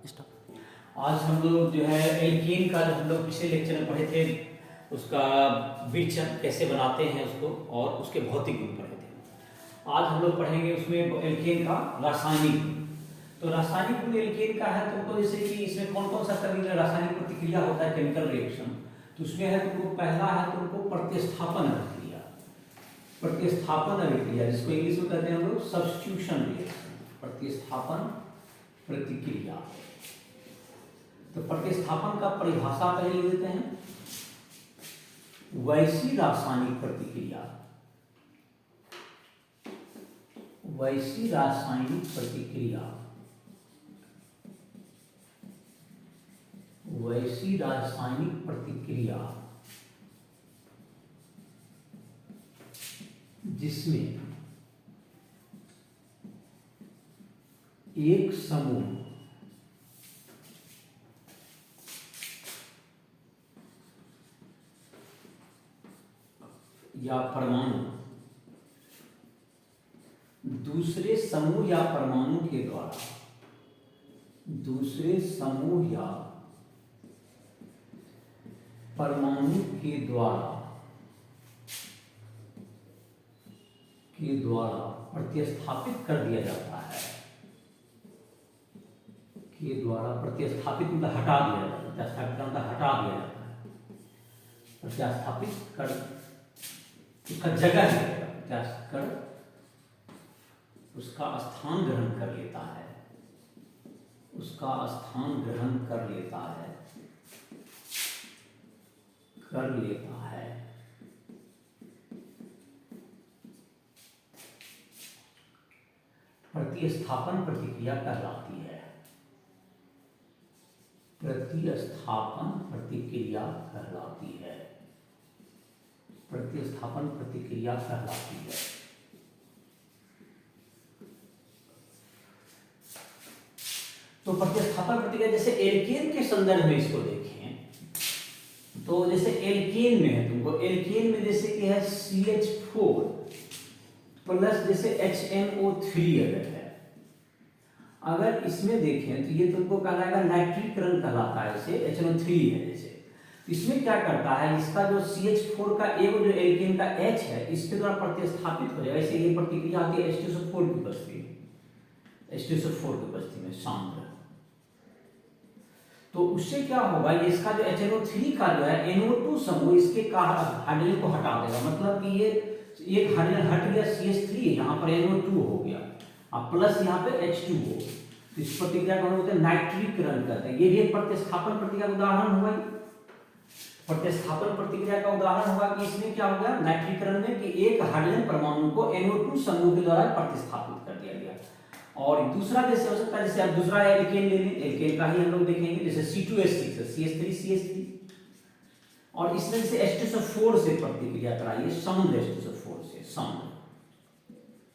Stop. आज हम लोग जो है एल्कीन का जो हम लोग पिछले लेक्चर में पढ़े थे उसका विचरण कैसे बनाते हैं उसको और उसके भौतिक गुण पढ़े थे। आज हम लोग पढ़ेंगे उसमें एल्कीन का रासायनिक गुण। तो रासायनिक गुण एल्कीन का है तुमको जैसे कि इसमें कौन कौन सा रासायनिक प्रतिक्रिया होता है, केमिकल रिएक्शन। तो उसमें है तुमको पहला है तुमको प्रतिस्थापन अभिक्रिया। प्रतिस्थापन अभिक्रिया जिसको इंग्लिश में कहते हैं हम लोग सब्स्टिट्यूशन रिएक्शन, प्रतिस्थापन प्रतिक्रिया। तो प्रतिस्थापन का परिभाषा पहले लिख देते हैं। वैसी रासायनिक प्रतिक्रिया, वैसी रासायनिक प्रतिक्रिया, वैसी रासायनिक प्रतिक्रिया जिसमें एक समूह या परमाणु दूसरे समूह या परमाणु के द्वारा, दूसरे समूह या परमाणु के द्वारा प्रतिस्थापित कर दिया जाता है, के द्वारा प्रतिस्थापित मतलब हटा दिया जाता है, प्रतिस्थापित का मतलब हटा दिया जाता है, प्रतिस्थापित कर उसका जगह लेगा, प्रत्यास्थ कर उसका स्थान ग्रहण कर लेता है, उसका स्थान ग्रहण कर लेता है, कर लेता है। प्रतिस्थापन प्रतिक्रिया कहलाती है, प्रतिस्थापन प्रतिक्रिया कहलाती है, प्रतिस्थापन प्रतिक्रिया कहलाती है। तो प्रतिस्थापन प्रतिक्रिया जैसे एल्केन के संदर्भ में इसको देखें तो जैसे एल्केन में है तुमको, एल्केन में जैसे कि है CH4 प्लस जैसे HNO3 अगर है, अगर इसमें देखें तो ये तुमको कहलाएगा नाइट्रीकरण कहलाता है, जैसे HNO3 है जैसे। इसमें क्या करता है, इसका जो CH4 का एक जो एल्केन का H है इसके द्वारा प्रतिस्थापित हो जाएगा। ऐसे ये प्रतिक्रिया आती है H2SO4 की उपस्थिति में, H2SO4 की उपस्थिति में सांद्र। तो उससे क्या होगा, ये इसका जो HNO3 का जो है NO2 समूह इसके हाइड्रोजन को हटा देगा। मतलब कि ये एक हाइड्रोजन हट गया, CH3 यहाँ पर NO2 हो गया और प्लस यहाँ पे H2O। तो इस प्रतिक्रिया को हम बोलते हैं नाइट्रीकरण कहते हैं। ये भी एक प्रतिस्थापन प्रतिक्रिया का उदाहरण हुआ। प्रतिस्थापन प्रतिक्रिया का उदाहरण होगा कि इसमें क्या हो गया नाइट्रीकरण में कि एक हाइड्रोजन परमाणु को NO2 समूह के द्वारा प्रतिस्थापित कर दिया गया। और दूसरा जैसे हो सकता है, जैसे आप दूसरा एल्केन ले लें, एल्केन का ही हम लोग देखेंगे, जैसे C2H6 है, CH3 और इसमें जैसे H2SO4 से प्रतिक्रिया कराइए, सौम्य H2SO4 से, सौम्य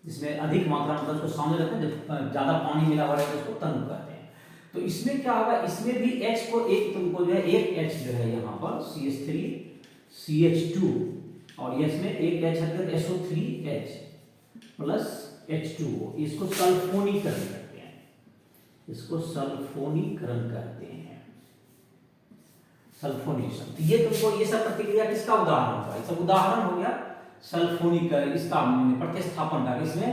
जिसमें अधिक मात्रा में उसको सौम्य रखते हैं, जब ज्यादा पानी मिला हुआ है तो उसको तनु कहते हैं। तो इसमें क्या होगा, इसमें भी H को एक तुमको जो है एक H जो है यहाँ पर CH3 CH2 और इसमें एक H है SO3H प्लस H2O, इसको सल्फोनीकरण कहते हैं, इसको सल्फोनीकरण कहते हैं, सल्फोनेशन। तो ये तुमको ये सब प्रतिक्रिया किसका उदाहरण होगा, ये सब उदाहरण हो गया सल्फोनीकरण, इसका प्रतिस्थापन का। इसमें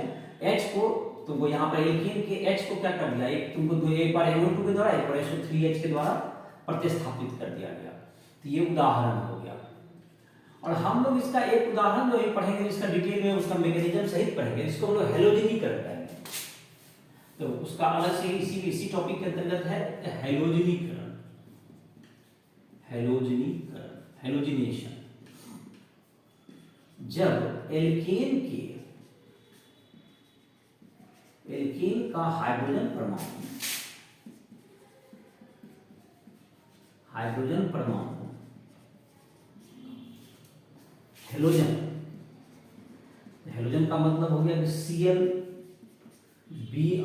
H को तुमको यहाँ पर एल्कीन के H को क्या कर दिया, एक तुमको दो, एक बार NO2 के द्वारा एक बार SO3H के द्वारा प्रतिस्थापित कर दिया गया। तो ये उदाहरण हो गया। और हम लोग इसका एक उदाहरण जो पढ़ेंगे, इसका डिटेल में उसका मैकेनिज्म सहित पढ़ेंगे, इसको हम लोग हैलोजनीकरण कहेंगे। तो उसका अलग से इसी टॉपिक के अंतर्गत है हैलोजनीकरण, हैलोजनीकरण, हैलोजिनेशन। जब एल्केन का हाइड्रोजन परमाणु हेलोजन का मतलब हो गया कि Cl Br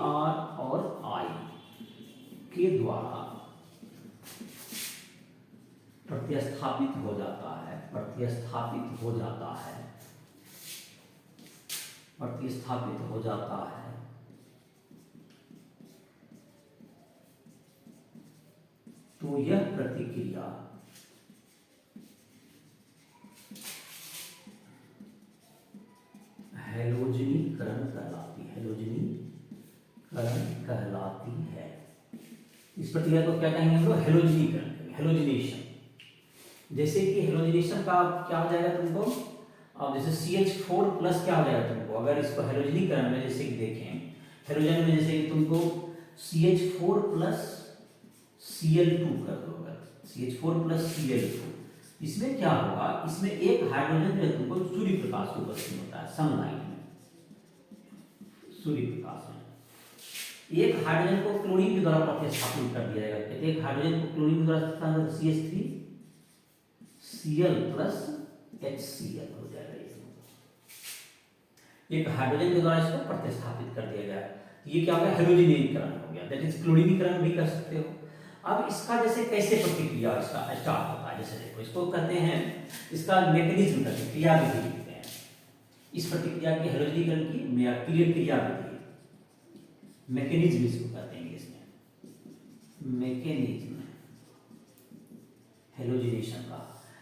और I के द्वारा प्रतिस्थापित हो जाता है, प्रतिस्थापित हो जाता है, प्रतिस्थापित हो जाता है तो यह प्रतिक्रिया हैलोजनीकरण कहलाती है, हैलोजनीकरण कहलाती है। इस प्रक्रिया को क्या कहेंगे हम लोग? हैलोजनीकरण, हैलोजिनेशन। जैसे कि हैलोजिनेशन का क्या हो जाएगा तुमको, अब जैसे CH4 प्लस क्या हो जाएगा तुमको, अगर इसको हैलोजनीकरण में जैसे कि देखें, हैलोजन में जैसे कि तुमको CH4 प्लस Cl2 कर दो, अगर CH4 प्लस Cl2, इसमें क्या होगा, इसमें एक हाइड्रोजन जो तुमको सूर्य प्रकाश की उपस्थिति होता है, सनलाइट में, सूर्य प्रकाश में एक हाइड्रोजन को क्लोरीन के द्वारा प्रतिस्थापित कर दिया जाएगा। कहते हैं एक हाइड्रोजन को क्लोरीन के द्वारा CH3 Cl प्लस HCl हो जाएगा, एक हाइड्रोजन के द्वारा इसको प्रतिस्थापित कर दिया गया। ये क्या हो गया? हैलोजनीकरण हो गया, दैट इज क्लोरीनीकरण भी कर सकते हो। अब इसका जैसे कैसे प्रतिक्रिया इसका स्टार्ट होता है, जैसे देखो इसको कहते हैं, इसका मैकेनिज्म कहते हैं, क्रिया विधि लिखते हैं। इस प्रतिक्रिया की हैलोजनीकरण की क्रिया विधि, मैकेनिज्म इसको कहते हैं इंग्लिश में, मैकेनिज्म हैलोजिनेशन का।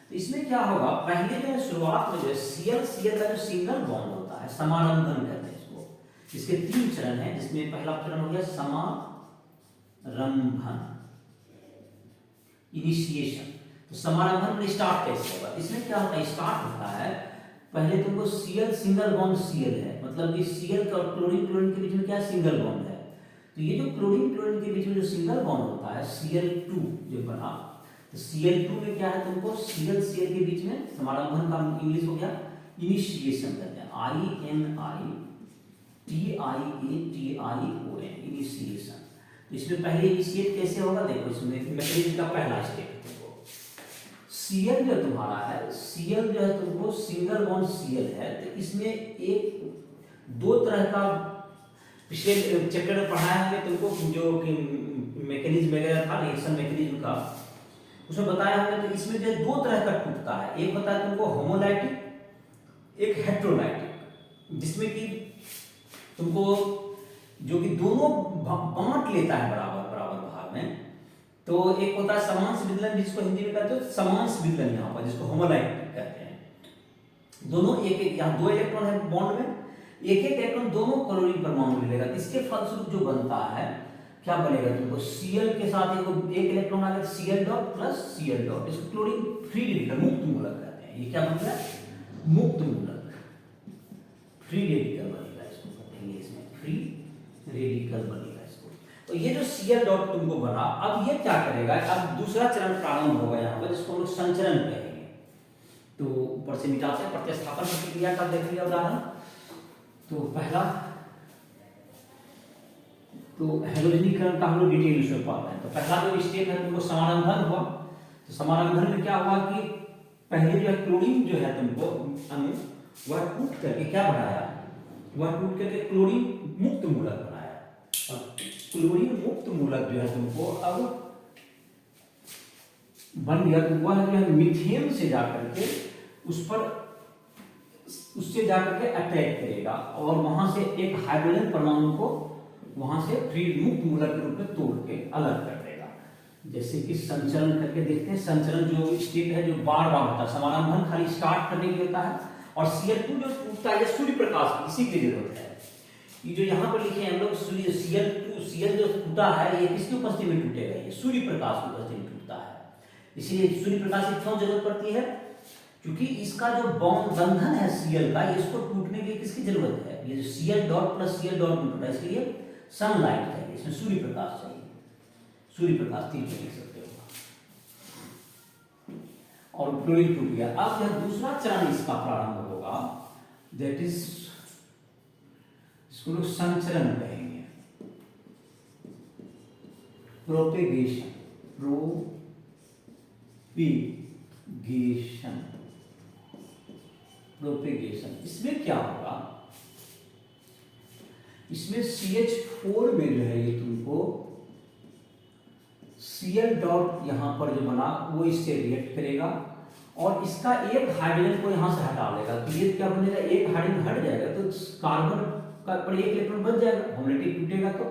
तो इसमें क्या होगा, पहले जो शुरुआत में जो Cl का जो सिंगल बॉन्ड होता है, समारंभन कहते हैं इसको। इसके 3 चरण हैं, जिसमें पहला चरण हो गया समारंभन, इनिशिएशन। तो समारंभन में स्टार्ट कैसे होगा, इसमें क्या होता है, स्टार्ट होता है पहले तुमको Cl सिंगल बॉन्ड Cl है, मतलब कि Cl का क्लोरीन के बीच में क्या सिंगल बॉन्ड है। तो ये जो क्लोरीन के बीच में जो सिंगल बॉन्ड होता है Cl2 जो बना, तो Cl2 में क्या है तुमको Cl के बीच में समारंभन का इंग्लिश हो गया इनिशिएशन कहते हैं, INITIATION, इनिशिएशन। तो इसमें पहले इनिशिएट कैसे होगा, देखो इसमें मैकेनिज्म का पहला स्टेप है तुमको, Cl जो तुम्हारा है, Cl जो है तुमको सिंगल बॉन्ड Cl है, तो इसमें एक 2 तरह का, पिछले चैप्टर में पढ़ाया है तुमको जो कि मैकेनिज्म वगैरह था, रिएक्शन मैकेनिज्म का, उसमें बताया हमने। तो इसमें जो 2 तरह का टूटता है, एक होता है तुमको होमोलाइटिक, एक हेट्रोलाइटिक, जिसमें कि तुमको जो कि दोनों बांट लेता है बराबर बराबर भाग में। तो एक होता है समांश विदलन, जिसको हिंदी में कहते हैं समांश विदलन, यहाँ पर जिसको होमोलाइटिक कहते हैं। दोनों एक एक, यहाँ 2 इलेक्ट्रॉन है बॉन्ड में, एक एक इलेक्ट्रॉन दोनों क्लोरीन परमाणु मिलेगा। इसके फलस्वरूप जो बनता है क्या बनेगा तुमको, Cl के साथ एक इलेक्ट्रॉन आ गया Cl dot plus Cl dot, इसको क्लोरीन फ्री रेडिकल, मुक्त मूलक कहते हैं। ये क्या बन गया, मुक्त मूलक, फ्री रेडिकल बनेगा, इसको कहेंगे इसमें फ्री रेडिकल बनेगा इसको। तो ये जो Cl डॉट तुमको बना, अब ये क्या करेगा, अब दूसरा चरण प्रारंभ होगा यहाँ पर, जिसको हम लोग संचरण कहेंगे। तो ऊपर से मिटाते हैं, प्रतिस्थापन प्रतिक्रिया का देख लिया उदाहरण। तो पहला तो हैलोजनीकरण का हम लोग डिटेल में पाते हैं। तो पहला जो स्टेप है तुमको समारंभन हुआ। तो समारंभन में क्या हुआ कि पहले जो है क्लोरीन जो है तुमको अणु, वह टूट करके क्या बनाया, वह टूट करके क्लोरीन मुक्त मूलक बनाया। और क्लोरीन मुक्त मूलक जो है तुमको अब बन गया, तो वह जो है मीथेन से जाकर के उससे जाकर के अटैक करेगा और वहां से एक हाइड्रोजन परमाणु को वहां से फ्री मुक्त मूलक के रूप में तोड़ के अलग कर देगा। जैसे कि संचरण करके देखते हैं, संचरण जो स्टेप है जो बार बार होता है, समारंभन खाली स्टार्ट करने के लिए होता है, और Cl2 जो टूटता है सूर्य प्रकाश, इसी के लिए होता है। ये जो यहाँ पर लिखे हैं हम लोग सूर्य Cl जो टूटा है, ये किसकी उपस्थिति में टूटेगा, ये सूर्य प्रकाश की उपस्थिति में टूटता है। इसीलिए सूर्य प्रकाश की क्यों जरूरत पड़ती है, क्योंकि इसका जो बॉन्ड बंधन है Cl का, इसको टूटने के लिए किसकी जरूरत है, ये जो Cl dot plus Cl dot में टूटा है, इसके लिए सनलाइट चाहिए, इसमें सूर्य प्रकाश चाहिए, सूर्य प्रकाश 3 लिख सकते हो। और क्लोरीन टूट गया। अब यह दूसरा चरण इसका प्रारंभ होगा, दैट इज इसको लोग संचरण कहेंगे, प्रोपेगेशन, प्रोपेगेशन। इसमें क्या होगा, इसमें CH4 में जो है ये तुमको Cl डॉट यहां पर जो बना वो इससे रिएक्ट करेगा और इसका एक हाइड्रोजन को यहां से हटा लेगा। तो ये क्या बनेगा, एक हाइड्रोजन हट जाएगा तो कार्बन का पर एक इलेक्ट्रॉन बच जाएगा, होमोलैटिक टूटेगा तो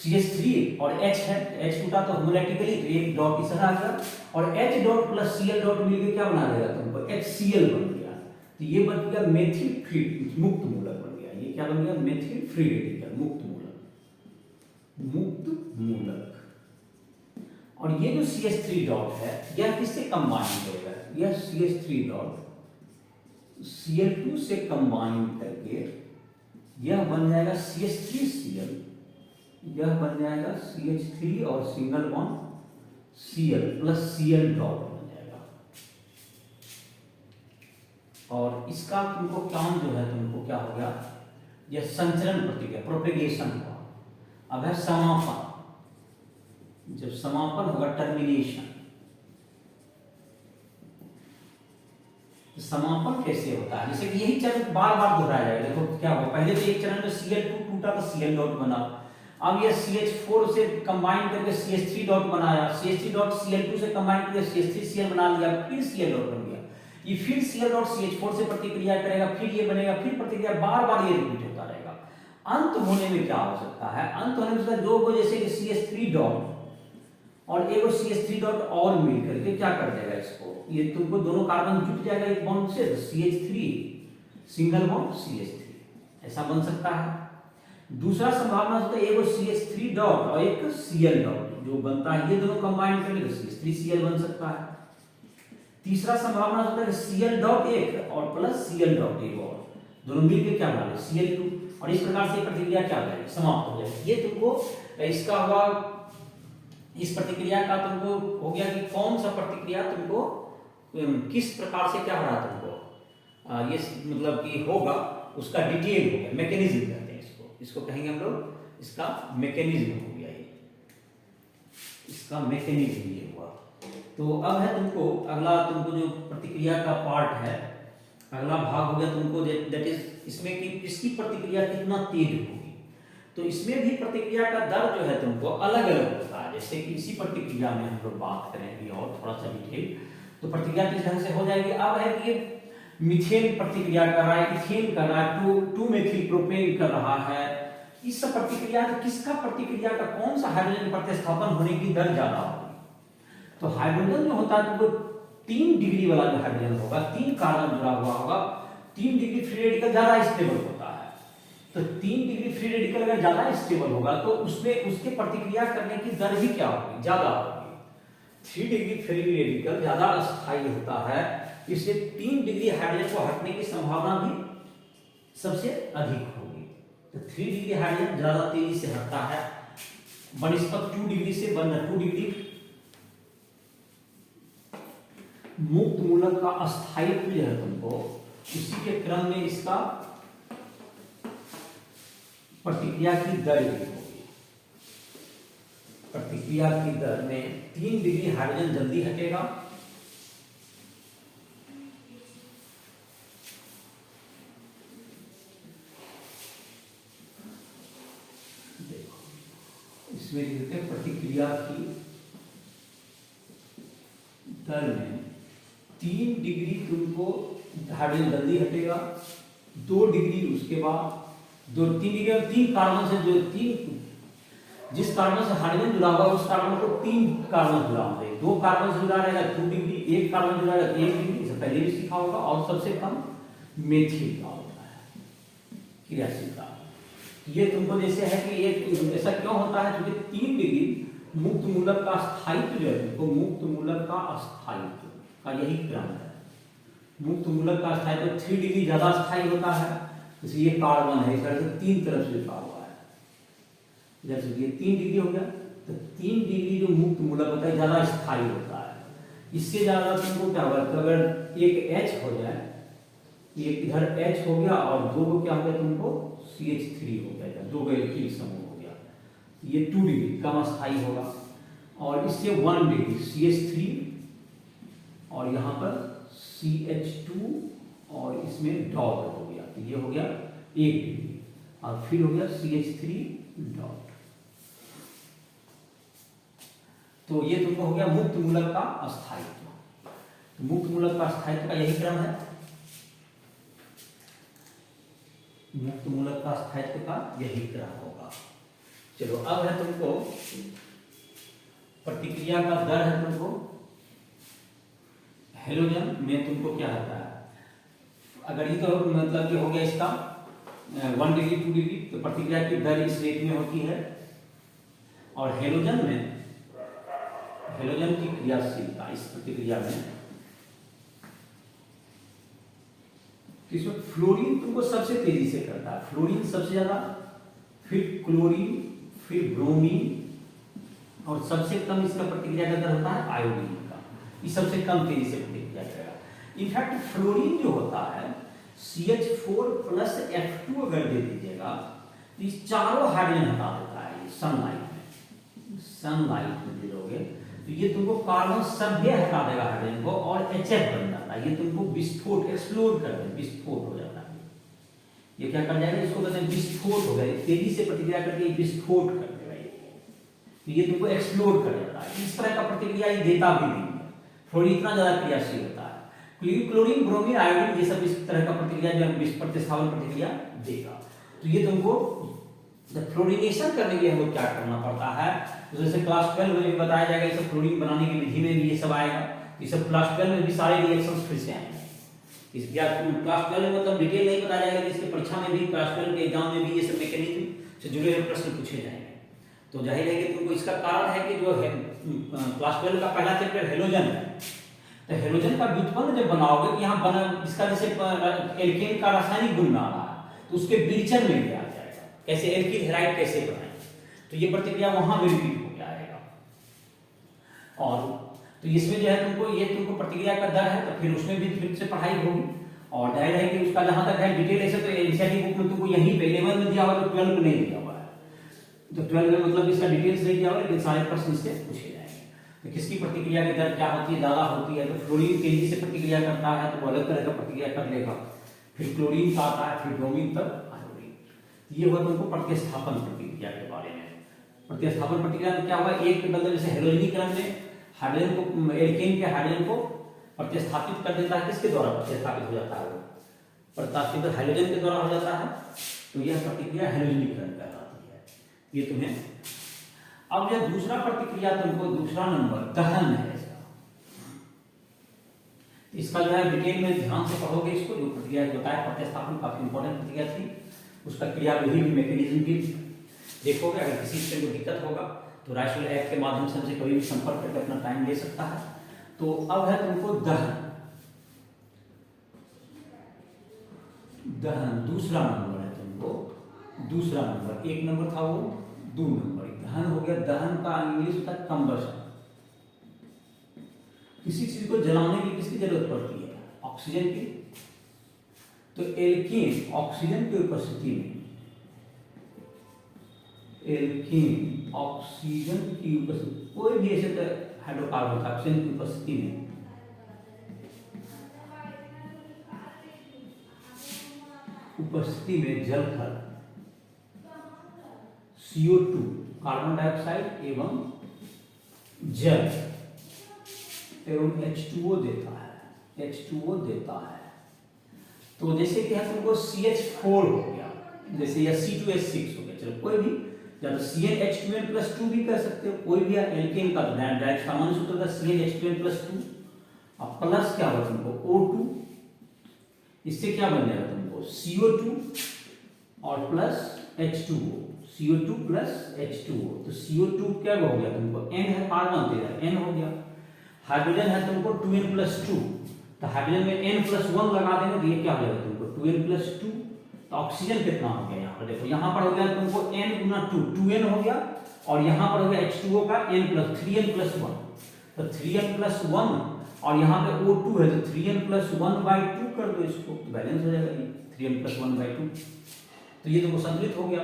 CH3 और H है, H टूटा तो होमोलैटिकली तो एक डॉट इस तरह आ गया और H dot plus Cl dot मिलकर क्या बना देगा तुमको, HCl बन गया। तो ये बन गया मेथिल फ्री मुक्त मूलक बन गया। ये क्या बन गया, मेथिल फ्री रेडिकल मुक्त मूलक, मुक्त मूलक। और ये जो CH3 डॉट है यह किससे कंबाइन करेगा, यह CH3 डॉट Cl2 से कंबाइन करके यह बन जाएगा CH3Cl, यह बन जाएगा CH3 और single bond Cl plus Cl dot बन जाएगा। और इसका तुमको काम जो है तुमको क्या हो गया, यह संचरण प्रतिक्रिया प्रोपेगेशन हुआ। अब है समापन, जब समापन होगा टर्मिनेशन, समापन कैसे होता है, जैसे कि यही चरण बार बार दोहराया जाएगा। देखो क्या हुआ, पहले तो एक चरण में Cl2 टूटा तो Cl डॉट बना, अब ये CH4 से कंबाइन करके CH3 डॉट बनाया, CH3 डॉट Cl2 से कंबाइन करके CH3Cl बना लिया, फिर Cl डॉट बन गया। ये फिर Cl डॉट CH4 से प्रतिक्रिया करेगा, फिर ये बनेगा, फिर प्रतिक्रिया बार बार ये रिपीट होता रहेगा। अंत होने में क्या हो सकता है, अंत होने में जो हो जैसे कि CH3 डॉट और एक CH3 डॉट और मिल करके क्या कर देगा इसको, ये तुमको दोनों कार्बन जुट जाएगा एक बॉन्ड से, CH3 सिंगल बॉन्ड CH3 ऐसा बन सकता है। दूसरा संभावना होता है एक CH3 डॉट और एक Cl डॉट जो बनता है, ये दोनों कंबाइन करके CH3Cl बन सकता है। तीसरा संभावना होता है Cl डॉट एक और प्लस Cl डॉट एक और दोनों मिलकर क्या बना Cl2 और इस प्रकार से प्रतिक्रिया क्या हो जाएगी, समाप्त हो जाएगी। ये तुमको इसका हुआ, इस प्रतिक्रिया का तुमको हो गया कि कौन सा प्रतिक्रिया तुमको किस प्रकार से क्या हो रहा है तुमको ये मतलब कि होगा, उसका डिटेल हो गया, मैकेनिज्म कहते हैं इसको, इसको कहेंगे हम लोग, इसका मैकेनिज्म हो गया, ये इसका मैकेनिज्म ये हुआ। तो अब है तुमको अगला, तुमको जो प्रतिक्रिया का पार्ट है, अगला भाग हो गया तुमको दैट इज इसमें कि इसकी प्रतिक्रिया कितना तेज होगी। तो इसमें भी प्रतिक्रिया का दर जो है तुमको अलग अलग होता है। जैसे कि इसी प्रतिक्रिया में हम लोग बात करेंगे और थोड़ा सा डिटेल, तो प्रतिक्रिया किस ढंग से हो जाएगी। अब है कि मीथेन प्रतिक्रिया कर रहा है, इथेन कर रहा है, 2 मेथिल कर रहा है, इस सब प्रतिक्रिया किसका प्रतिक्रिया का कौन सा हाइड्रोजन प्रतिस्थापन होने की दर ज्यादा होगी। तो हाइड्रोजन जो होता है तो 3 डिग्री वाला जो हाइड्रोजन होगा, 3 कार्बन जुड़ा हुआ होगा, 3 डिग्री फ्री रेडिकल ज्यादा स्टेबल होता है। तो 3 डिग्री फ्री रेडिकल अगर ज्यादा स्टेबल होगा तो उसमें उसके प्रतिक्रिया करने की दर भी क्या होगी, ज्यादा होगी। 3 डिग्री फ्री रेडिकल ज्यादा अस्थायी होता है, इसलिए 3 डिग्री हाइड्रोजन को हटने की संभावना भी सबसे अधिक होगी। तो 3 डिग्री हाइड्रोजन ज्यादा तेजी से हटता है बनिस्पत 2 डिग्री से, 2 डिग्री मुक्त मूलक का अस्थायित्व जो है तुमको, उसी के क्रम में इसका प्रतिक्रिया की दर भी होगी। प्रतिक्रिया की दर में 3 डिग्री हाइड्रोजन जल्दी हटेगा, इसमें लिखते हैं प्रतिक्रिया की दर में 3 डिग्री तुमको हाइड्रोजन जल्दी हटेगा, 2 डिग्री उसके बाद 3 डिग्री और 3 कार्बन से जो 3 जिस कार्बन से हाइड्रोजन जुड़ा हुआ उस कार्बन को 3 कार्बन जुड़ा होंगे, 2 कार्बन से जुड़ा रहेगा 2 डिग्री, 1 कार्बन जुड़ा रहेगा 1 डिग्री, इसे पहले भी सीखा होगा। और सबसे कम मेथिल का होता है क्रियाशीलता। ये तुमको जैसे है कि एक ऐसा क्यों होता है, क्योंकि 3 डिग्री मुक्त मूलक का स्थायित्व जो है, तो मुक्त मूलक का स्थायित्व का यही क्रम है। मुक्त मूलक का स्थायित्व 3 डिग्री ज्यादा स्थायी होता है, इसलिए ये कार्बन है इस तरह से 3 तरफ से जुड़ा हुआ है। जैसे ये 3 डिग्री हो गया, तो 3 डिग्री जो मुक्त मूलक होता है ज्यादा स्थायी होता है। इससे ज्यादा तुमको क्या होगा, तो अगर एक H हो जाए, एक इधर H हो गया और 2 को क्या हो गया तुमको CH3 हो गया, 2 का एक ही समूह हो गया, ये 2 डिग्री कम अस्थायी होगा। और इससे 1 डिग्री CH3 और यहाँ पर CH2 और इसमें डॉट हो गया, तो ये हो गया 1 डिग्री और फिर हो गया CH3 डॉट। तो ये तुमको हो गया मुक्त मूलक का अस्थायित्व। तो मुक्त मूलक का अस्थायित्व का यही क्रम है, मुक्त मूलक का स्थायित्व का यही क्रम होगा। चलो अब है तुमको प्रतिक्रिया का दर है तुमको हेलोजन में तुमको क्या होता है, अगर ये तो मतलब ये हो गया इसका 1 डिग्री 2 डिग्री, तो प्रतिक्रिया की दर इस रेट में होती है। और हेलोजन में हेलोजन की क्रियाशीलता इस प्रतिक्रिया में, इसमें फ्लोरीन तुमको सबसे तेजी से करता है, फ्लोरीन सबसे ज्यादा, फिर क्लोरीन, फिर ब्रोमीन, और सबसे कम इसका प्रतिक्रिया का दर होता है आयोडीन का, ये सबसे कम तेजी से प्रतिक्रिया करेगा। इनफैक्ट फ्लोरीन जो होता है CH4 प्लस F2 अगर दे दीजिएगा तो इस चारों हाइड्रोजन हटा देता है। ये सनलाइट में दे दोगे तो ये तुमको कार्बन सभ्य हटा देगा हाइड्रोजन को और HF बन जाता है। ये तुमको विस्फोट, एक्सप्लोड कर दे, विस्फोट हो जाता है। ये क्या कर जाएगा, इसको कहते हैं विस्फोट हो गया, तेजी से प्रतिक्रिया करके विस्फोट कर देगा, ये तुमको एक्सप्लोड कर देता है। इस तरह का प्रतिक्रिया ये देता भी नहीं है, फ्लोरीन इतना ज्यादा क्रियाशील होता है। क्लोरीन, ब्रोमीन, आयोडीन ये सब इस तरह का प्रतिक्रिया जो प्रतिस्थापन प्रतिक्रिया देगा। तो ये तुमको जब फ्लोरीनेशन करने के लिए हमको क्या करना पड़ता है, तो जैसे क्लास 12 में भी बताया जाएगा, ये सब फ्लोरीन बनाने की विधि में भी ये सब आएगा। ये सब क्लास 12 में भी सारे रिएक्शंस फिर से आएंगे। इस क्लास 12 में मतलब डिटेल नहीं बताया जाएगा, इसके परीक्षा में भी, क्लास 12 के एग्जाम में भी ये सब मैकेनिज्म से जुड़े हुए प्रश्न पूछे जाएंगे। तो जाहिर है कि तुमको इसका कारण है कि जो है क्लास 12 का पहला चैप्टर हेलोजन है, तो हेलोजन का व्युत्पन्न जब बनाओगे कि यहाँ बना इसका जैसे एल्केन का रासायनिक गुण में आ रहा है तो उसके विरचन में भी आ जाएगा, कैसे एल्किल हैलाइड कैसे बनाएं, तो ये प्रतिक्रिया वहां भी रिपीट हो जाएगा। और तो इसमें जो है तुमको प्रतिक्रिया का दर है, तो फिर उसमें भी फिर से पढ़ाई होगी। और जाहिर है कि उसका जहां तक है डिटेल ऐसे तो एनसीईआरटी बुक में तुमको यहीं पे 11 में दिया हुआ है, तो 12 में नहीं दिया हुआ है। तो 12 में मतलब इसका डिटेल्स नहीं दिया हुआ है, लेकिन सारे प्रश्न इससे पूछे जाएंगे। तो किसकी प्रतिक्रिया की दर क्या होती है, ज्यादा होती है, तो फ्लोरीन तेजी से प्रतिक्रिया करता है तो वो अलग तरह का प्रतिक्रिया कर लेगा, फिर क्लोरीन का आता है, फिर ब्रोमीन, तब आयोडीन। ये हुआ तुमको प्रतिस्थापन प्रतिक्रिया के बारे में। प्रतिस्थापन प्रतिक्रिया में क्या हुआ, एक मतलब जैसे हेलोजनीकरण में हाइड्रोजन को, एल्केन के हाइड्रोजन को प्रतिस्थापित कर देता है, किसके द्वारा प्रतिस्थापित हो जाता है, वो प्रतिस्थापित हाइड्रोजन के द्वारा हो जाता है। तो यह प्रतिक्रिया हेलोजनीकरण कहलाती है। ये तुम्हें अब यह दूसरा प्रतिक्रिया तुमको दूसरा नंबर दहन है इसका जो है डिटेल में ध्यान से पढ़ोगे इसको, जो प्रतिक्रिया बताया प्रतिस्थापन काफी इंपॉर्टेंट प्रतिक्रिया थी, उसका क्रियाविधि भी मैकेनिज्म भी देखोगे। अगर किसी से कोई दिक्कत होगा तो राइसोल ऐप के माध्यम से हमसे कभी भी संपर्क करके अपना टाइम ले सकता है। तो अब है तुमको दहन, दूसरा नंबर है तुमको, दूसरा नंबर, एक नंबर था वो 2 नंबर, दहन हो गया। दहन का इंग्लिश होता है कंबशन। किसी चीज को जलाने की किसकी जरूरत पड़ती है, ऑक्सीजन की। तो एल्कीन ऑक्सीजन की उपस्थिति में, एल्कीन ऑक्सीजन की उपस्थिति, कोई भी ऐसे हाइड्रोकार्बन ऑक्सीजन की उपस्थिति में जलकर CO2 कार्बन डाइऑक्साइड एवं जल एवं H2O देता है। तो जैसे कि तुमको CH4 हो गया, जैसे या C2H6 हो गया, चलो कोई भी, या तो CnH2n+2 भी कर सकते हो, कोई भी एल्केन का डायरेक्ट सामान्य सूत्र था CnH2n+2, अब प्लस क्या होगा तुमको O2, इससे क्या बन जाएगा तुमको CO2 और plus H2O, CO2 plus H2O। तो CO2 क्या हो गया तुमको, N है, कार्बन तेरा N हो गया। हाइड्रोजन है तुमको 2n+2, तो हाइड्रोजन में n+1 लगा देंगे तो ये क्या हो जाएगा तुमको 2n+2। तो ऑक्सीजन कितना हो गया यहाँ पर, देखो यहाँ पर हो गया तुमको n गुना 2, 2n हो गया, और यहाँ पर हो गया H2O का n+3n+1, तो 3n+1, और यहाँ पे O2 है तो 3n+1/2 कर दो इसको, तो बैलेंस हो जाएगा ये 3n+1/2। तो ये तुमको संतुलित हो गया।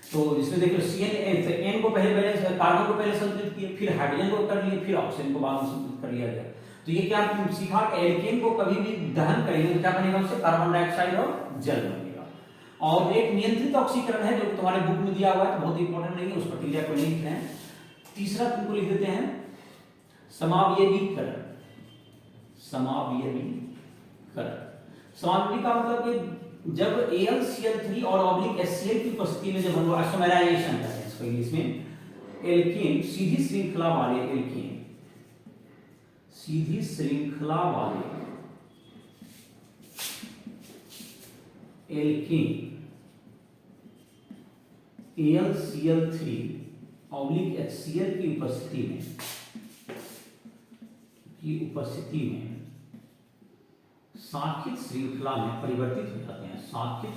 तो इसमें देखो N को पहले बैलेंस, कार्बन को पहले संतुलित किए, फिर हाइड्रोजन को कर लिए, फिर ऑक्सीजन को बाद में संतुलित कर लिया गया। तो ये क्या सीखा कि एल्केन को कभी भी दहन करेंगे तो क्या बनेगा, उससे कार्बन डाइऑक्साइड और जल बनेगा। और एक नियंत्रित ऑक्सीकरण है जो तुम्हारे बुक में दिया हुआ है, तो बहुत इंपॉर्टेंट नहीं है, उस प्रक्रिया को नहीं लिख रहे हैं। तीसरा तुमको लिख देते हैं समावयवीकरण। समावयवीकरण का मतलब जब AlCl3 और ऑब्लिक HCl की उपस्थिति में जब हम लोग आइसोमेराइजेशन करते हैं इसको इंग्लिश में, एल्केन सीधी श्रृंखला वाले एल्केन, सीधी श्रृंखला वाले एल्केन AlCl3 ऑब्लिक HCl की उपस्थिति में शाखित श्रृंखला में परिवर्तित हो जाते हैं। शाखित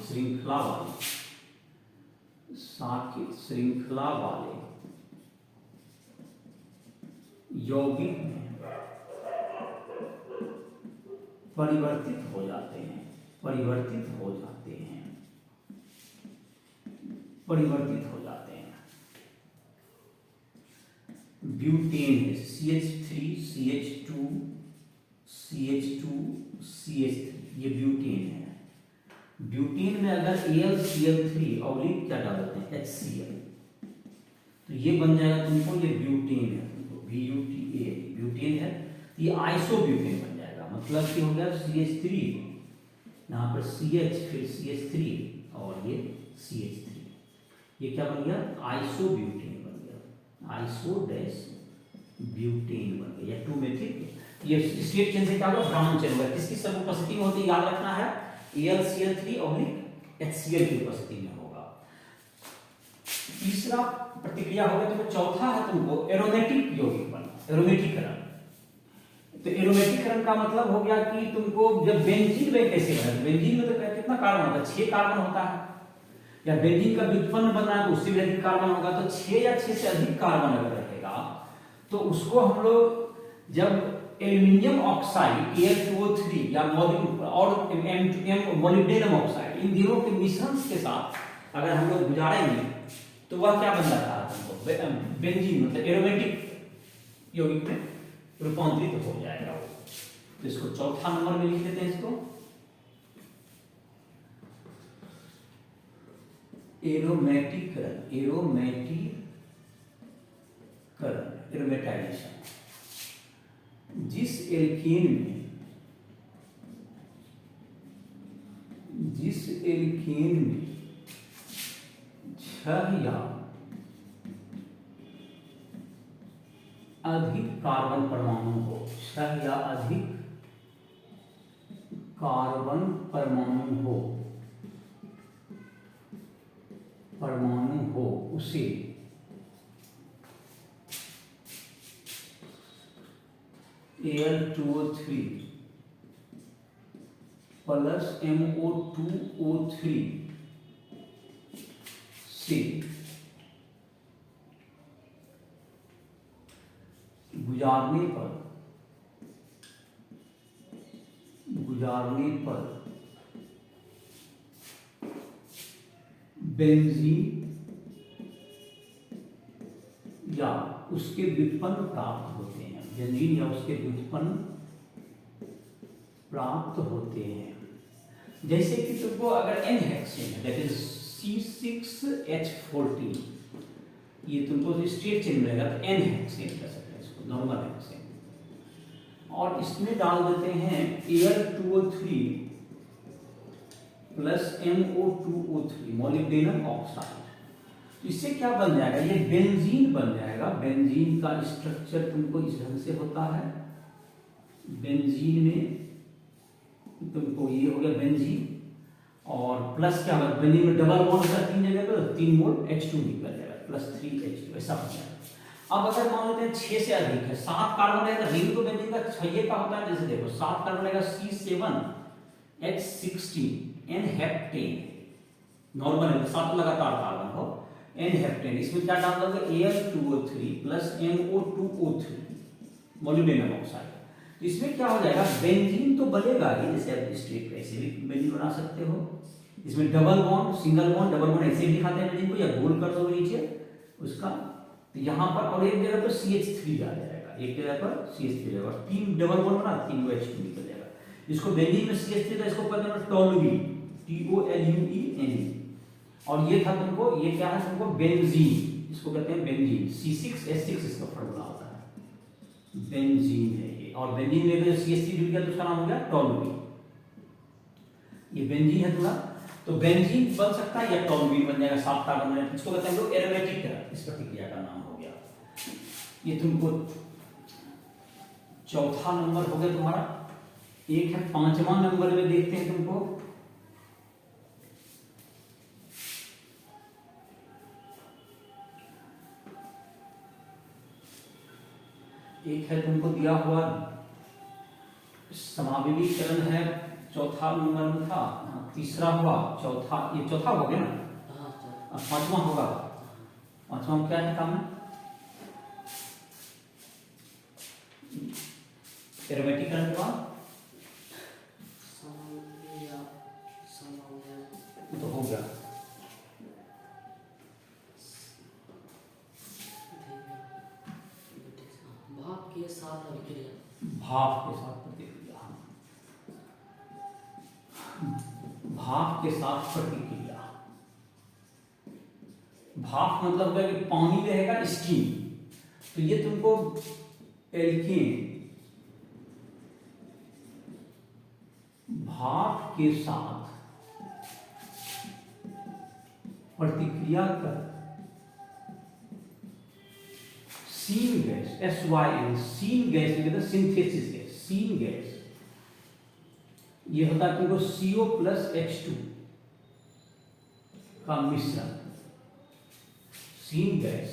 श्रृंखला वाले यौगिक में परिवर्तित हो जाते हैं। ब्यूटेन है CH3 CH2 CH3, ये ब्यूटेन है। ब्यूटेन में अगर AlCl3 ऑब्लिक क्या डाल देते हैं HCl, तो ये बन जाएगा तुमको, ये ब्यूटेन है, तुमको BUTA ब्यूटेन है, ये आइसोब्यूटेन बन जाएगा। मतलब कि हो गया CH3, यहाँ पर CH, फिर CH3 और ये CH3, ये क्या बन गया? आइसोब्यूटेन बन गया, आइसोडेस ब्यूटेन बन गया, या 2 मेथिल। ये स्टेट चेन से क्या होगा? ब्राउन चेन होगा। किसकी सब उपस्थिति में होती है याद रखना है? AlCl3 ऑब्लिक HCl की उपस्थिति में होगा। तीसरा प्रतिक्रिया हो गया। तो चौथा है तुमको एरोमेटिक यौगिक बनना, एरोमेटिकरण। तो एरोमेटिकरण का मतलब हो गया कि तुमको जब बेंजीन में कैसे बना, बेंजीन में तो कितना कार्बन होता है? 6 कार्बन होता है। या बेंजीन का व्युत्पन्न बनना है तो उससे भी अधिक कार्बन होगा। तो 6 या 6 से अधिक कार्बन अगर रहेगा तो उसको हम लोग जब एल्यूमिनियम ऑक्साइड Al2O3 या और मोलिब्डेनम ऑक्साइड, इन तीनों के मिश्रण के साथ अगर हम लोग गुजारेंगे तो वह क्या बन जाता है तुमको? बेंजीन, मतलब एरोमेटिक यौगिक में रूपांतरित हो जाएगा वो। तो इसको चौथा नंबर में लिख देते हैं इसको, एरोमेटिकरण, एरोमेटाइजेशन। जिस एल्केन में 6 या अधिक कार्बन परमाणु हो, 6 या अधिक कार्बन परमाणु हो उसे Al2O3 प्लस MO2O3 से गुजारने पर बेंजीन या उसके व्युत्पन्न प्राप्त होते हैं। बेंजीन या उसके व्युत्पन्न प्राप्त होते हैं। जैसे कि तुमको अगर N हेक्सेन है, दैट इज C6H14, ये तुमको स्ट्रेट चेन में रहेगा तो N हेक्सेन कह सकते हैं इसको, नॉर्मल हेक्सेन। और इसमें डाल देते हैं Al2O3 plus MO2O3 molybdenum oxide. तो इससे क्या बन जाएगा? ये बेंजीन बन जाएगा। बेंजीन का स्ट्रक्चर तुमको इस ढंग से होता है। बेंजीन में तुमको ये हो गया बेंजीन, और प्लस क्या होगा? बेंजीन में डबल बॉन्ड होगा 3 जगह पर, 3 मोल H2 निकल जाएगा, प्लस 3H2 ऐसा हो जाएगा। अब अगर मान लेते हैं 6 से अधिक है, 7 कार्बन रहेगा, रिंग तो बेंजीन का 6 का होता है। जैसे देखो 7 कार्बन रहेगा C7H16 N हेप्टेन, नॉर्मल है 7 लगातार कार्बन हो, N हेप्टेन। इसमें क्या डाल दोगे? Al2O3 plus MO2O3 molybdenum oxide. तो इसमें क्या हो जाएगा? बेंजीन तो बनेगा ही, जैसे आप स्ट्रेट ऐसे भी बेंजीन बना सकते हो। इसमें double bond, single bond, double bond ऐसे भी दिखाते हैं बेंजीन को, या गोल कर दो नीचे उसका। तो यहाँ पर और एक जगह पर CH3 आ जाएगा, एक जगह पर CH3 जाएगा, 3 डबल बॉन्ड बना, 3 H2 निकल जाएगा। इसको बेंजीन में CH3 था, इसको कहते हैं टोलुईन, TOLUENE। और ये था तुमको, ये क्या है तुमको? बेंजीन, इसको कहते हैं बेंजीन। C6H6 इसका फॉर्मूला होता है, बेंजीन है ये। और बेंजीन में अगर CH3 जुड़ गया तो उसका नाम हो गया टोलुईन। ये बेंजीन है तुम्हारा। तो बेंजीन बन सकता है या टोलुइन बन जाएगा, 7 कार्बन बने, इसको कहते हैं हम लोग एरोमेटिक, इस प्रतिक्रिया का नाम हो गया। ये तुमको चौथा नंबर हो गया तुम्हारा। एक है 5वां नंबर में देखते हैं तुमको, एक है तुमको दिया हुआ समाविलीकरण है, चौथा नंबर में था, तीसरा हुआ, चौथा, ये चौथा हो गया ना, अब 5वां होगा। 5वां में क्या है काम है, एरोमेटिकरण के बाद तो हो गया भाप के साथ प्रतिक्रिया, भाप के साथ प्रतिक्रिया, भाप के साथ प्रतिक्रिया। भाप मतलब है कि पानी रहेगा, स्टीम, तो ये तुमको एल्केन भाप के साथ प्रतिक्रिया कर syngas, SYN, syngas कहते हैं, सिंथेसिस गैस, सीन गैस, ये होता है तुमको CO प्लस H2 का मिश्रण, सीन गैस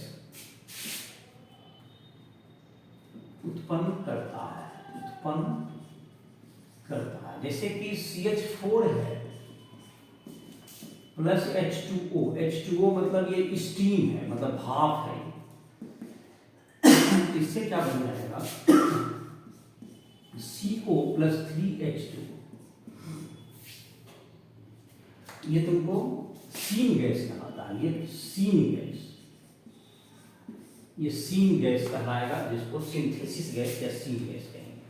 उत्पन्न करता है, उत्पन्न करता है। जैसे कि CH4 है प्लस H2O, H2O मतलब ये स्टीम है, मतलब भाप है, इससे क्या बन जाएगा, CO प्लस 3H2, ये तुमको सीन गैस कहलाता है, ये सीन गैस, ये सीन गैस कहलाएगा, जिसको सिंथेसिस गैस या सीन गैस कहेंगे।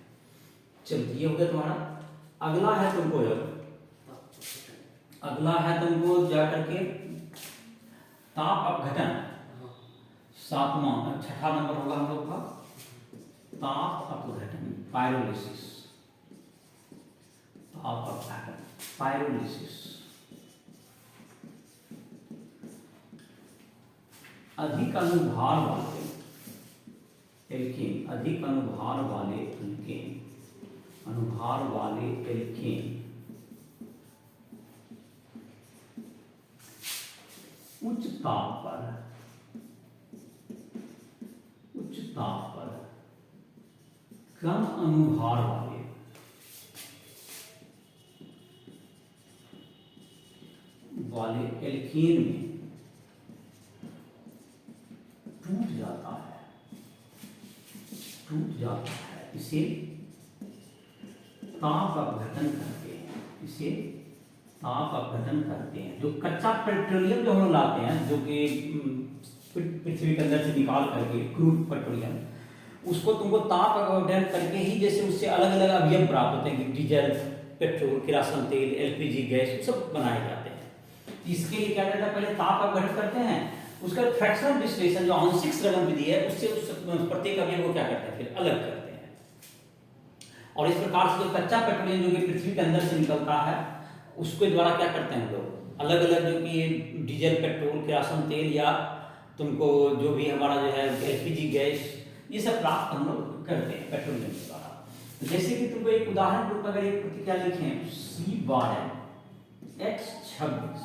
चलो ये हो गया तुम्हारा। अगला है तुमको, अगला है तुमको जाकर के ताप अपघटन, 6ठा नंबर होगा हम लोग का, ताप अपघटन, पायरोलिसिस, ताप अपघटन, पायरोलिसिस। अधिक अनुभार वाले एल्केन, अधिक अनुभार वाले एल्केन, अनुभार वाले एल्केन उच्च ताप पर, उच्च ताप पर कम अनुभार वाले एल्केन में टूट जाता है, टूट जाता है, इसे ताप अपघटन करते हैं, इसे ताप अपघटन करते हैं। जो कच्चा पेट्रोलियम जो हम लाते हैं, जो कि पृथ्वी के अंदर से निकाल करके क्रूड पेट्रोलियम, उसको तुमको ताप अपघटन करके ही जैसे उससे अलग अलग अवयव प्राप्त होते हैं, डीजल, पेट्रोल, किरासन तेल, LPG गैस, सब बनाए जाते हैं। इसके लिए क्या करता है, पहले ताप अपघटन करते हैं, उसका फ्रैक्शनल डिस्टिलेशन जो आंशिक स्रवण विधि है, उससे उस प्रत्येक अवयव को क्या करते हैं, फिर अलग करते हैं। और इस प्रकार से जो कच्चा पेट्रोलियम जो कि पृथ्वी के अंदर से निकलता है, उसके द्वारा क्या करते हैं लोग, अलग अलग जो कि डीजल, पेट्रोल, किरासन तेल, या तुमको जो भी हमारा जो है LPG गैस, ये सब प्राप्त हम लोग करते हैं पेट्रोलियम के द्वारा। तो जैसे कि तुमको एक उदाहरण के रूप में अगर एक प्रतिक्रिया लिखें, C12H26,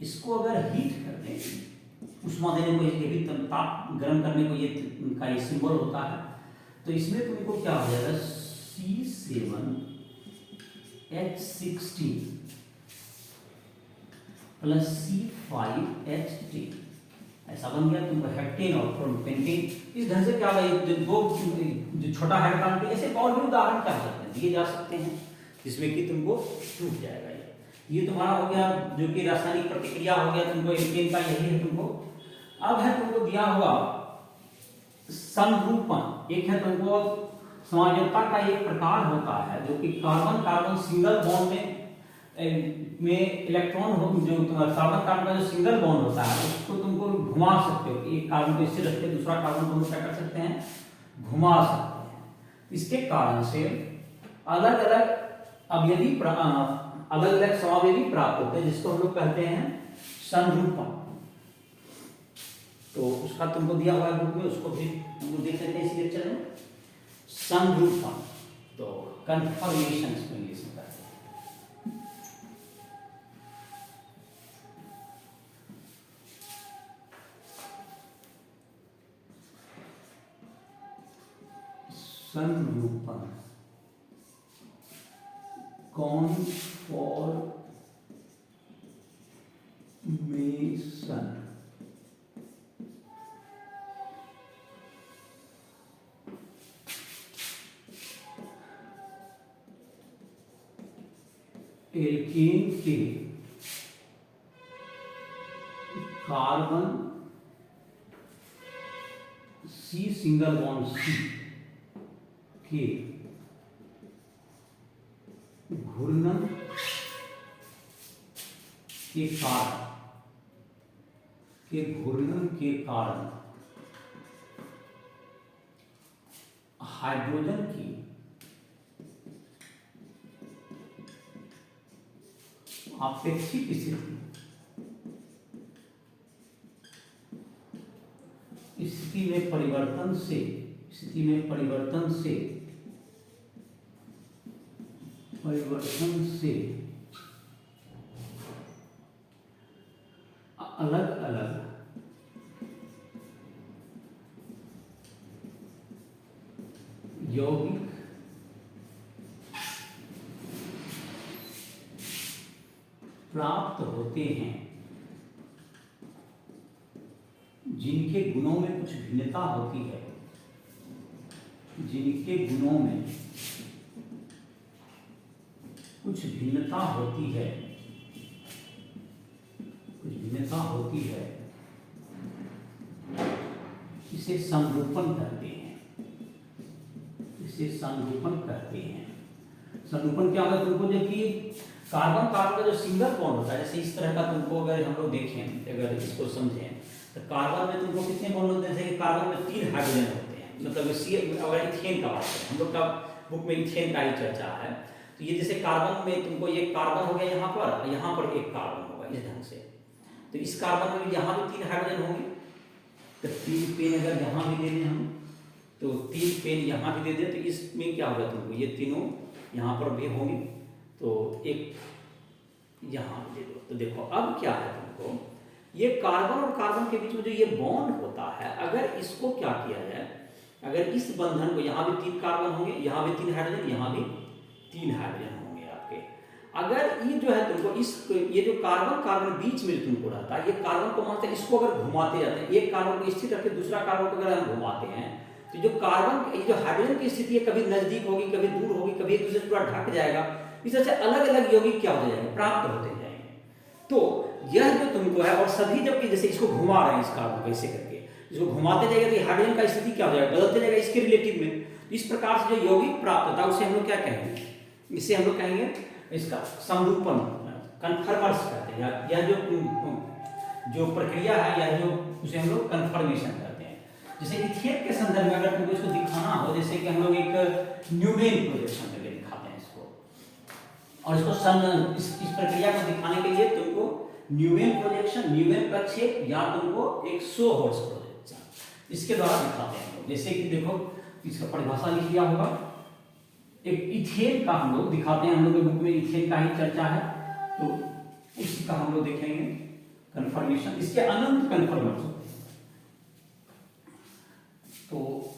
इसको अगर हीट कर दें, उष्मा देने को, ये भी ताप गर्म करने को, ये का ये सिंबल होता है, तो इसमें तुमको क्या हो जाएगा, C7H16 प्लस C5H10, ऐसा बन गया तुमको हेप्टेन और पेंटेन। इस ढंग से क्या होगा, दो जो छोटा हाइड्रोकार्बन, ऐसे और भी उदाहरण कर सकते हैं, दिए जा सकते हैं, जिसमें कि तुमको टूट जाएगा। ये तुम्हारा हो गया जो कि रासायनिक प्रतिक्रिया हो गया, तुमको एल्केन का यही है तुमको। अब है तुमको दिया हुआ समरूपण, एक है तुमको समायोजकता का एक प्रकार होता है, जो कि कार्बन कार्बन सिंगल बॉन्ड में इलेक्ट्रॉन हो, जो कार्बन कार्बन का जो सिंगल बॉन्ड होता है, उसको तुमको घुमा सकते हो, एक कार्बन को इससे रखते दूसरा कार्बन तुम क्या कर सकते हैं, घुमा सकते हैं। इसके कारण से अलग अलग अलग अलग समावेगी प्राप्त होते हैं, जिसको हम लोग कहते हैं संरूपण। तो उसका तुमको दिया हुआ है बुक में, उसको भी तुमको देख लेते हैं इसी लेक्चर में। संरूपण तो कन्फर्मेशन इसको इंग्लिश में कहते हैं। संरूपण कॉन्फॉर्मेशन एल्कीन के carbon C single bond C के घूर्णन के कारण हाइड्रोजन की अपेक्षित स्थिति में परिवर्तन से अलग अलग यौगिक प्राप्त होते हैं, जिनके गुणों में कुछ भिन्नता होती है, इसे संरूपण कहते हैं। संरूपण क्या होगा तुमको, जबकि कार्बन कार्बन का जो सिंगल बॉन्ड होता है, जैसे इस तरह का तुमको अगर हम लोग देखें, अगर इसको समझें तो कार्बन में तुमको कितने बॉन्ड होते हैं, जैसे कि कार्बन में 3 हाइड्रोजन होते हैं, मतलब अगर इथेन का बात करें, हम लोग का बुक में इथेन का ही चर्चा है, तो ये जैसे कार्बन में तुमको ये कार्बन हो गया यहाँ पर एक कार्बन होगा इस ढंग से, तो इस कार्बन में यहाँ भी 3 हाइड्रोजन होंगे, तो 3 पेन अगर यहाँ भी दे दें हम, तो 3 पेन यहाँ भी दे दें, तो इसमें क्या होगा तुमको, ये तीनों यहाँ पर भी होंगे, तो एक यहाँ दे दो। तो देखो अब क्या है तुमको, ये कार्बन और कार्बन के बीच में जो ये बॉन्ड होता है, अगर इसको क्या किया जाए, अगर इस बंधन को, यहाँ भी 3 कार्बन होंगे, यहाँ भी 3 हाइड्रोजन, यहाँ भी 3 हाइड्रोजन होंगे आपके, अगर ये जो है तुमको ये जो कार्बन बीच में तुमको रहता है, ये कार्बन को मानते हैं, इसको अगर घुमाते जाते हैं, एक कार्बन को स्थिर रख के दूसरा कार्बन को अगर हम घुमाते हैं, तो जो कार्बन जो हाइड्रोजन की स्थिति है, कभी नजदीक होगी, कभी दूर होगी, कभी एक दूसरे से पूरा ढक जाएगा, इस तरह से अलग अलग यौगिक क्या होते जाएंगे, प्राप्त होते जाएंगे। तो यह जो तुमको है, और सभी जबकि जैसे इसको घुमा रहे हैं, इस कार्बन को ऐसे करके इसको घुमाते जाएगा, तो हाइड्रोजन का स्थिति क्या हो जाएगा, बदलते जाएगा इसके रिलेटिव में। इस प्रकार से जो यौगिक प्राप्त होता है उसे हम लोग क्या कहेंगे, इसे हम लोग कहेंगे इसका संरूपण, कन्फर्मर्स कहते हैं, या जो प्रक्रिया है, या जो उसे हम लोग कन्फर्मेशन कहते हैं। जैसे इथेन के संदर्भ में अगर तुमको इसको दिखाना हो, जैसे कि हम लोग एक न्यूमेन प्रोजेक्शन करके दिखाते हैं इसको, और इसको इस प्रक्रिया को दिखाने के लिए तुमको न्यूमेन प्रोजेक्शन, न्यूमेन प्रक्षेप, या तुमको एक सो हॉर्स प्रोजेक्शन, इसके द्वारा दिखाते हैं हम लोग। जैसे कि देखो इसका परिभाषा लिख लिया होगा, एक इथेन का हम लोग दिखाते हैं, हम लोग के बुक में इथेन का ही चर्चा है, तो इसका हम लोग देखेंगे कन्फर्मेशन। इसके अनंत कन्फर्मर्स होते हैं, तो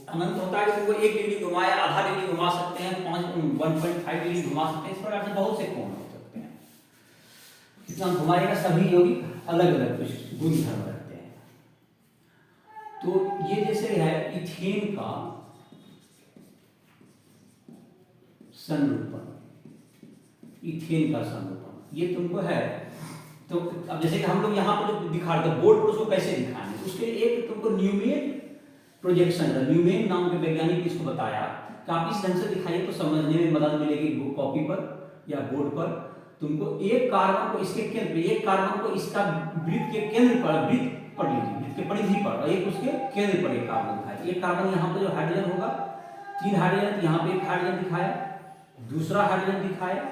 अनंत होता है कि तुमको 1 डिग्री घुमाया, आधा डिग्री घुमा सकते हैं, 1.5 डिग्री घुमा सकते हैं, इस प्रकार से बहुत से कोण हो सकते हैं। कितना घुमाएगा, सभी यौगिक अलग अलग कुछ गुण धर्म रखते हैं। तो ये जैसे है इथेन का संरूपण, ये तुमको है। तो अब जैसे कि हम लोग यहाँ पर जो दिखा रहे थे बोर्ड पर, उसको कैसे दिखाएंगे, उसके एक तुमको न्यूमेन प्रोजेक्शन, न्यूमेन नाम के वैज्ञानिक ने इसको बताया कि आप इस ढंग से दिखाइए तो समझने में मदद मिलेगी। कॉपी पर या बोर्ड पर तुमको एक कार्बन को इसके केंद्र, एक कार्बन को इसका वृत्त के केंद्र पर, वृत्त पर लीजिए, वृत्त के परिधि पर, और एक उसके केंद्र पर एक कार्बन दिखाया। एक कार्बन यहाँ पर जो हाइड्रोजन होगा, 3 हाइड्रोजन, यहाँ पे एक हाइड्रोजन दिखाया, दूसरा हाइड्रोजन दिखाया,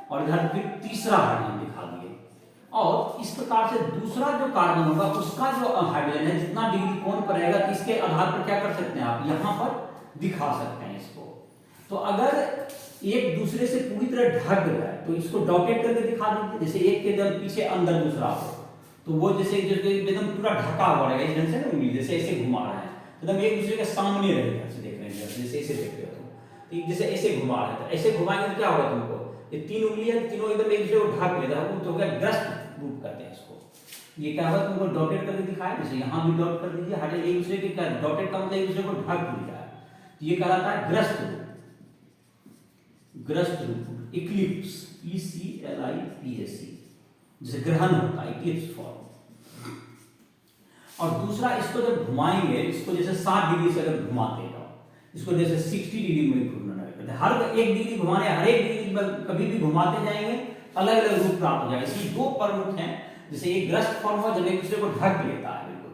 और इधर फिर तीसरा हाइड्रोजन दिखा दिए। और इस प्रकार से दूसरा जो कार्बन होगा उसका जो हाइड्रोजन है जितना डिग्री कोण पर रहेगा तो इसके आधार पर क्या कर सकते हैं आप यहाँ पर दिखा सकते हैं इसको। तो अगर एक दूसरे से पूरी तरह ढक गया है तो इसको डॉटेड करके दिखा देंगे, जैसे एक के एकदम पीछे अंदर दूसरा हो तो वो जैसे एकदम पूरा ढका हुआ रहेगा इस ढंग से ना, उंगली जैसे ऐसे घुमा रहा है एकदम एक दूसरे के सामने रहेगा, ऐसे देख रहे हैं जैसे ऐसे देख रहे हो तो जैसे ऐसे घुमा रहा है तो ऐसे घुमाएंगे तो क्या होगा तुमको, ये तीन उंगली है तीनों एकदम एक दूसरे को ढक लेता है तो हो गया ग्रस्त रूप करते हैं इसको। ये क्या होगा तुमको डॉटेड करके दिखाया, जैसे यहाँ भी डॉट कर दीजिए, हाइड्रोजन एक दूसरे के क्या डॉटेड का मतलब एक दूसरे को ढक लिया है, ये कहलाता है ग्रस्त रूप। ग्रस्त रूप इक्लिप्स, ECLIPS, जैसे ग्रहण होता है इक्लिप्स फॉर्म। और दूसरा इसको जब घुमाएंगे, इसको जैसे 60 डिग्री से अगर घुमाते हैं इसको जैसे 60 डिग्री में घूमना करते हैं, हर एक डिग्री घुमाने हर एक डिग्री कभी भी घुमाते जाएंगे अलग अलग रूप प्राप्त हो जाएगा। इसकी दो प्रमुख हैं, जैसे एक ग्रस्त फॉर्म हुआ जब एक दूसरे को ढक लेता है बिल्कुल,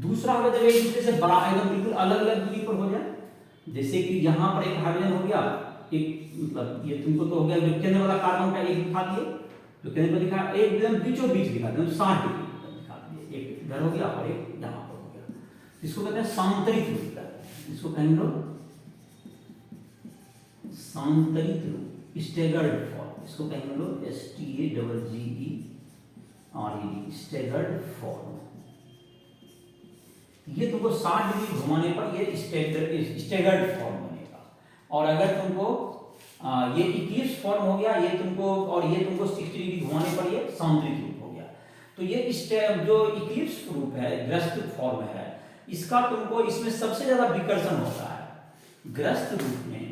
दूसरा होगा जब एक दूसरे से बड़ा एकदम बिल्कुल अलग अलग दूरी पर हो जाए, जैसे कि यहाँ पर एक हाइड्रोजन हो गया एक, मतलब ये तुमको तो हो गया जो केंद्र वाला कार्बन का एक दिखा दिए, जो केंद्र पर दिखा एक एकदम बीचों बीच दिखा दिया 60 डिग्री दिखा दिए, एक इधर हो गया और एक यहाँ पर हो गया, इसको कहते हैं सांतरिक रूप कहते हैं, इसको कहेंगे सांतरिक रूप स्टेगर्ड फॉर्म, इसको कहेंगे लोग STAGGERED स्टेगर्ड फॉर्म। ये तुमको 60 डिग्री घुमाने पर ये स्टेगर्ड फॉर्म बनेगा। और अगर तुमको ये इक्लिप्स फॉर्म हो गया ये तुमको, और ये तुमको 60 डिग्री घुमाने पर ये सांतरिक रूप हो गया। तो ये जो इक्लिप्स रूप है ग्रस्त फॉर्म है इसका तुमको इसमें सबसे ज्यादा विकर्षण होता है। ग्रस्त रूप में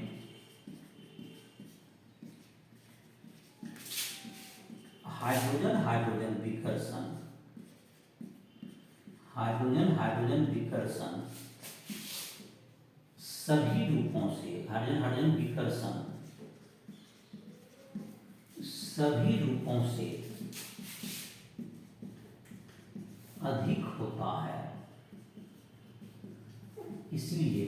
हाइड्रोजन हाइड्रोजन विकर्षण, हाइड्रोजन हाइड्रोजन विकर्षण सभी रूपों से, हाइड्रोजन हाइड्रोजन विकर्षण सभी रूपों से अधिक होता है, इसलिए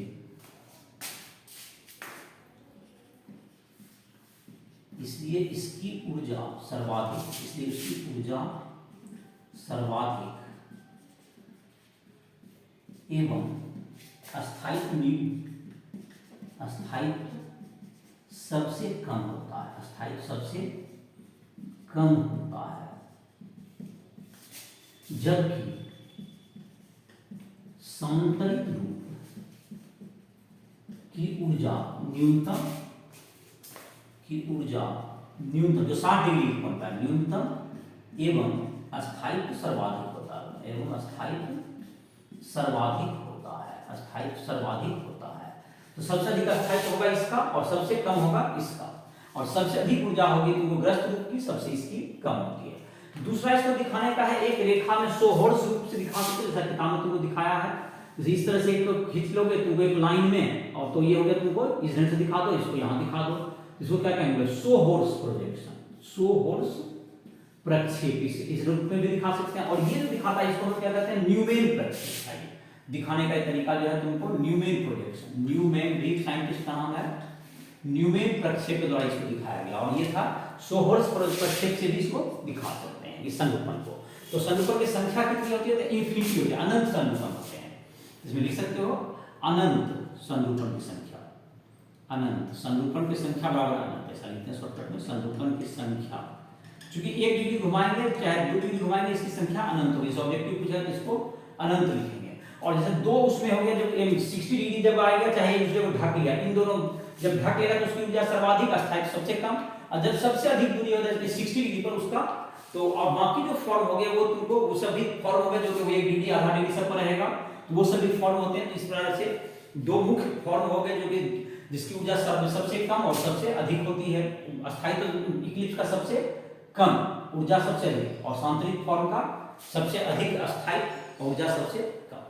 इसकी ऊर्जा सर्वाधिक, इसलिए इसकी ऊर्जा सर्वाधिक एवं स्थायित्व सबसे कम होता है, स्थायित्व सबसे कम होता है, जबकि सांतरिक रूप की ऊर्जा न्यूनतम जो 60 डिग्री होता है न्यूनतम एवं स्थायित्व सर्वाधिक होता है, एवं स्थायित्व सर्वाधिक होता है, स्थायित्व सर्वाधिक होता है। तो सबसे अधिक स्थायित्व होगा इसका और सबसे कम होगा इसका, और सबसे अधिक ऊर्जा होगी तुमको ग्रस्त रूप की, सबसे इसकी कम होती है। दूसरा इसको दिखाने का है एक रेखा में सोहर्स रूप से दिखा सकते, जैसा किताब में तुमको दिखाया है, इस तरह से एक तो खींच लोगे तुमको एक लाइन में, और तो ये हो गया तुमको इस ढंग से दिखा दो, इसको यहाँ दिखा दो, इसको क्या कहेंगे सोहर्स प्रोजेक्शन, सोहर्स प्रक्षेप, इस रूप में भी दिखा सकते हैं। और ये जो दिखाता है इसको हम क्या कहते हैं न्यूमेन प्रक्षेप है, दिखाने का तरीका जो है तुमको Neumann projection, Neumann Greek scientist का नाम है, न्यूमेन प्रक्षेप के द्वारा इसको दिखाया गया। और ये था सोहर्स प्रक्षेप से भी इसको दिखा सकते हैं इस संरूपण को। तो संरूपण की संख्या कितनी होती है, तो इन्फिनिटी होती है, अनंत संरूपण होते हैं, इसमें लिख सकते हो अनंत संरूपण की संख्या, अनंत संरूपण की संख्या बराबर अनंत, ऐसा लिखते हैं शॉर्टकट में, संरूपण की संख्या, क्योंकि 1 डिग्री घुमाएंगे चाहे 2 डिग्री घुमाएंगे इसकी संख्या अनंत होगी, ऑब्जेक्टिव पूछा तो इसको अनंत लिखेंगे। और जैसे दो उसमें हो गया जब 60 डिग्री जब आएगा चाहे एक दूसरे को ढक लिया, इन दोनों जब ढक लेगा तो उसकी ऊर्जा सर्वाधिक, स्थायित्व सबसे कम, और जब सबसे अधिक दूरी हो जाए 60 डिग्री पर उसका, तो अब बाकी जो फॉर्म हो गया वो तुमको वो सभी फॉर्म हो गए जो कि 1 डिग्री आधा डिग्री सब पर रहेगा, तो वो सभी फॉर्म होते हैं। तो इस प्रकार से दो मुख्य फॉर्म हो गए जो कि जिसकी ऊर्जा सबसे कम और सबसे अधिक होती है, स्थायित्व इक्लिप्स का सबसे कम ऊर्जा सबसे अधिक, और सांतरिक फॉर्म का सबसे अधिक स्थायित्व ऊर्जा सबसे कम।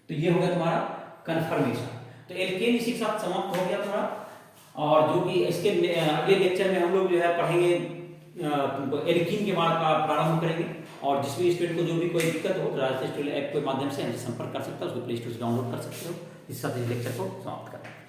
तो ये हो गया तुम्हारा कन्फर्मेशन। तो एल्केन इसी के साथ समाप्त हो गया तुम्हारा। और जो कि इसके अगले लेक्चर में हम लोग जो है पढ़ेंगे एल्कीन के बाद का प्रारंभ करेंगे। और जिस भी स्टूडेंट को जो भी कोई दिक्कत हो तो राजस्थान स्टूडेंट ऐप के माध्यम से हमसे संपर्क कर सकता है, उसको प्ले स्टोर से डाउनलोड कर सकते हो। इस साथ इस लेक्चर को समाप्त करते हैं।